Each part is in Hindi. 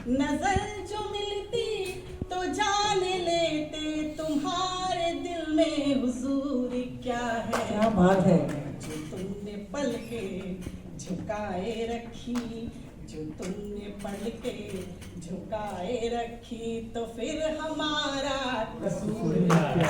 नजर जो मिलती तो जान लेते तुम्हारे दिल में हुजूर क्या है। क्या बात है। जो तुमने पलके झुकाए रखी, जो तुमने पलके झुकाए रखी, तो फिर हमारा कसूर क्या है।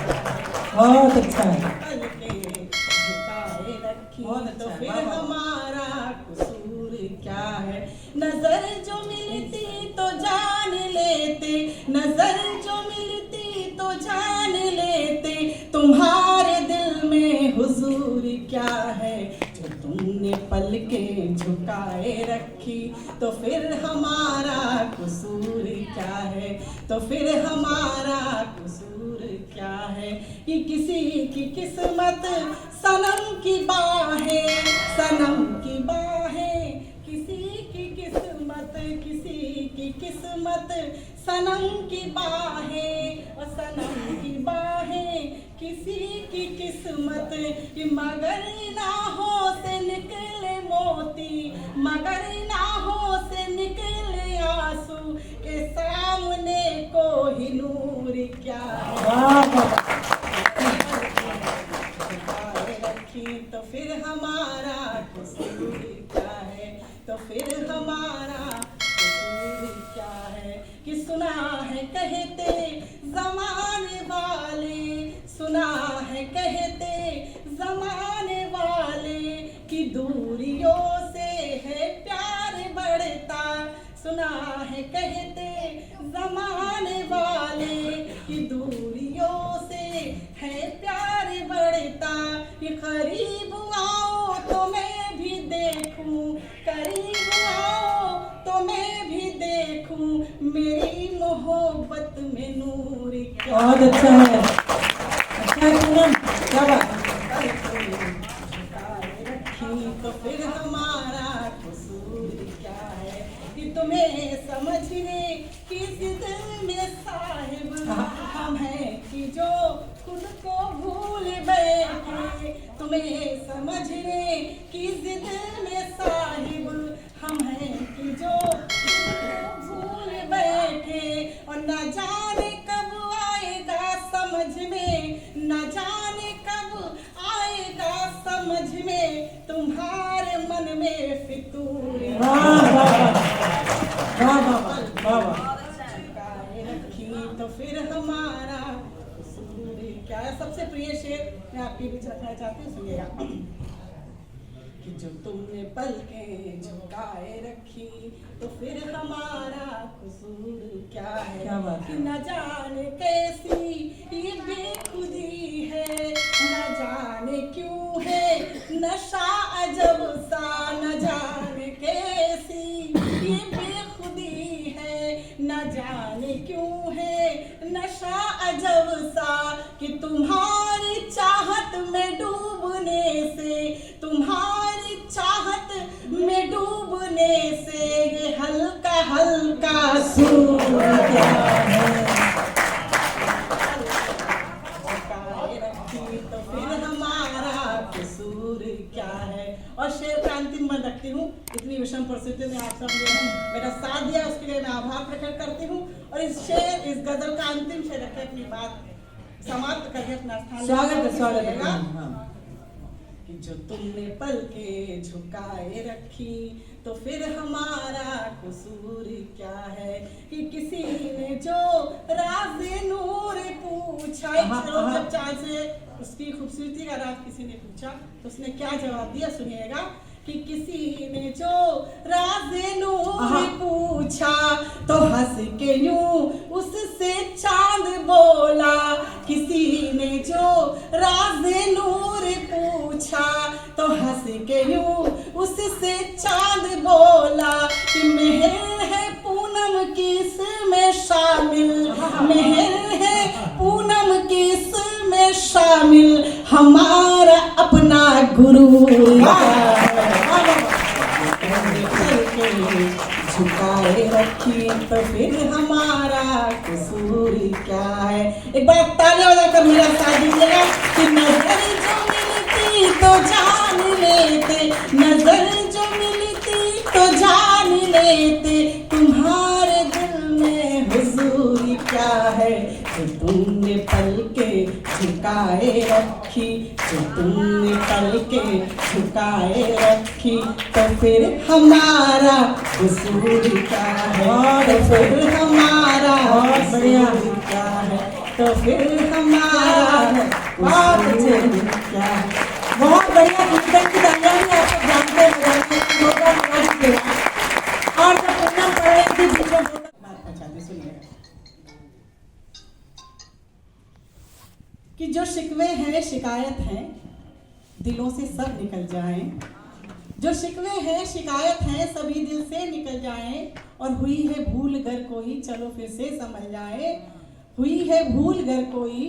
बहुत अच्छा है। पलके झुकाए रखी तो फिर हमारा कसूर क्या है। नजर जो मिलती तो जान लेते, नजर जो मिलती तो जान लेते तुम्हारे दिल में हुजूर क्या है। जो तुमने पलके झुकाए रखी तो फिर हमारा कसूर क्या है, तो फिर हमारा कसूर क्या है। कि किसी की किस्मत सनम की बाहें, सनम की बाहें, किसी की किस्मत, किसी की किस्मत सनम की बाहें, और सनम की बाहें किसी की किस्मत। मगर नाहों से निकले मोती, मगर नाहों से निकले आंसू, के सामने को ही नूर क्या है। रखी तो फिर हमारा कसूर क्या है, तो फिर हमारा कसूर क्या है। कि सुना है कहते जमाने वाले, सुना है कहते जमाने वाले, कि दूरियों से है प्यार बढ़ता। सुना है कहते जमाने वाले, कि दूरियों से है प्यार बढ़ता। कि करीब आओ तो मैं भी देखूं, करीब आओ तो मैं भी देखूं, मेरी मोहब्बत में नूर क्या। बहुत अच्छा है। अच्छा है पूनम, क्या बात। रखी तो फिर हमारा कसूर क्या है। कि तुम्हें समझने की जिद में साहिब हम हैं, कि जो खुद को भूल बैठे। तुम्हें समझने की जिद में साहिब हम हैं, कि जो खुद को भूल बैठे। और न जाने कब आएगा समझ में, न जाने कब आएगा समझ में, तुम्हारे मन में फितूर रखी तो फिर हमारा कसूर क्या है। सबसे प्रिय शेर मैं आपके बीच रखना चाहती हूँ, सुनिएगा। कि जो तुमने पलकें झुकाए रखी तो फिर हमारा कसूर क्या है। क्या बात है। न जाने कैसी ये बेखुदी है, न जाने क्यों है नशा अजब सा, न जाने कैसी ये बेखुदी है, न जाने क्यों है नशा अजब सा। कि तुम्हारी चाहत में डूबने से, तुम्हारी चाहत में डूबने से, ये हल्का हल्का सूर क्या है। रखी तो फिर हमारा कसूर क्या है। और शेर का अंतिम मन रखती हूँ। इतनी विषम परिस्थिति में आप सब ने मेरा साथ दिया, उसके लिए मैं आभार प्रकट करती हूँ। और इस शेर, इस गजल का अंतिम शेर रखे अपनी बात समाप्त करके अपना स्थान। स्वागत है। कि जो तुमने पलके झुकाए रखी तो फिर हमारा कसूर क्या है। कि किसी ने जो राज़े नूर पूछा, जब चाँद से उसकी खूबसूरती का राज किसी ने पूछा तो उसने क्या जवाब दिया, सुनिएगा। कि किसी ने जो राज़े नूर पूछा तो हंस के यूं उससे चांद बोला। किसी ने जो राज़े नूर पूछा तो हंस के यूं उससे चांद बोला। कि मेहर है पूनम की इसमें शामिल, मेहर है पूनम की इसमें शामिल, हमारा अपना गुरु झुकाए रखी तो फिर हमारा कसूर क्या है। एक बार तालियां बजाकर मेरा साथ दीजिएगा। कि नजर जो मिलती तो जान लेते, नजर जो मिलती तो जान लेते तुम्हारे दिल है, जो तुमने पल के झुकाए रखी, जो तुमने पल के झुकाए रखी, तो फिर हमारा कसूर क्या है, तो फिर हमारा कसूर क्या है, तो फिर हमारा कसूर क्या है। बहुत बढ़िया कीर्तन की तालियां भी आपको जानते बजाते लोगों को और जब पूनम पढ़ रही थी बीच में बात पहुंचाते सुनिए कि जो शिकवे हैं शिकायत हैं दिलों से सब निकल जाएं, जो शिकवे हैं शिकायत हैं सभी दिल से निकल जाएं, और हुई है भूल गर कोई चलो फिर से समझ जाए, हुई है भूल गर कोई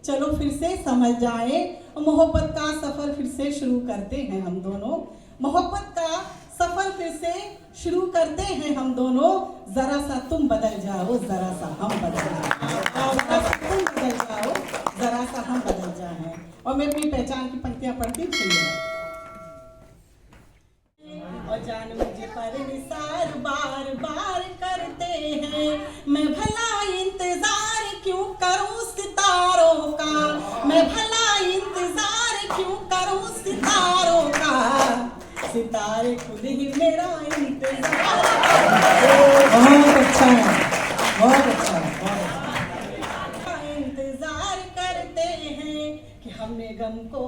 चलो फिर से समझ जाए, मोहब्बत का सफर फिर से शुरू करते हैं हम दोनों, मोहब्बत का सफर फिर से शुरू करते हैं हम दोनों, जरा सा तुम बदल जाओ जरा सा हम बदल जाओ, जरा सा तुम बदल जाओ जरा सा हम बदल जाएं। और मैं अपनी पहचान की पंक्तियां पढ़ती सुनिए। और जान मुझे पर निसार बार बार करते हैं, मैं भला इंतजार क्यों करूं सितारों का, मैं भला इंतजार क्यों करूं सितारों का, सितारे खुद ही मेरा इंतजार। बहुत अच्छा है, बहुत अच्छा है, बहुत इंतजार करते हैं कि हमने गम को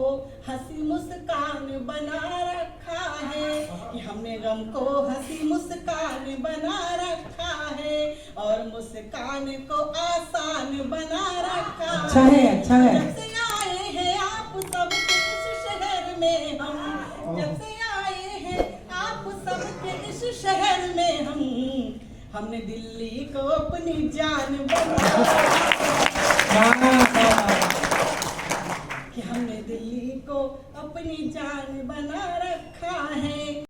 हंसी मुस्कान बना रखा है, कि हमने गम को हंसी मुस्कान बना रखा है, और मुस्कान को आसान बना रखा है। अच्छा है, अच्छा है। जब से आए हैं आप सबके इस शहर में हम, जब से आए हैं आप सबके इस शहर में हम, हमने दिल्ली को अपनी जान बना, कि हमने दिल्ली को अपनी जान बना रखा है।